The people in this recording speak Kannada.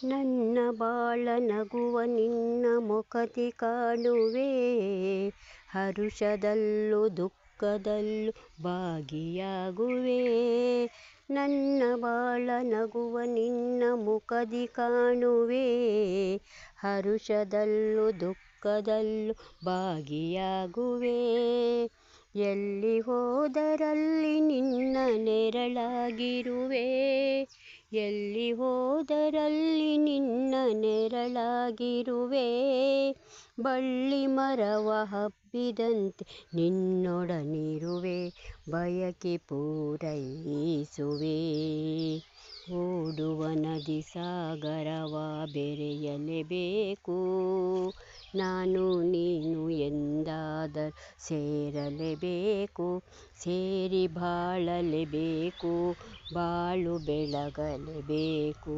ನನ್ನ ಬಾಳ ನಗುವ ನಿನ್ನ ಮುಖದಿ ಕಾಣುವೆ, ಹರುಷದಲ್ಲೂ ದುಃಖದಲ್ಲೂ ಭಾಗಿಯಾಗುವೆ. ನನ್ನ ಬಾಳ ನಗುವ ನಿನ್ನ ಮುಖದಿ ಕಾಣುವೆ, ಹರುಷದಲ್ಲೂ ದುಃಖದಲ್ಲೂ ಭಾಗಿಯಾಗುವೆ. ಎಲ್ಲಿ ಹೋದರಲ್ಲಿ ನಿನ್ನ ನೆರಳಾಗಿರುವೆ, ಎಲ್ಲಿ ಹೋದರಲ್ಲಿ ನಿನ್ನ ನೆರಳಾಗಿರುವೆ. ಬಳ್ಳಿ ಮರವ ಹಬ್ಬಿದಂತೆ ನಿನ್ನೊಡನಿರುವೆ, ಬಯಕೆ ಪೂರೈಸುವೆ. ಓಡುವ ನದಿ ಸಾಗರವ ಬೆರೆಯಲೇಬೇಕು, ನಾನು ನೀನು ಎಂದಾದರೂ ಸೇರಲೇಬೇಕು. ಸೇರಿ ಬಾಳಲೇಬೇಕು, ಬಾಳು ಬೆಳಗಲೇಬೇಕು.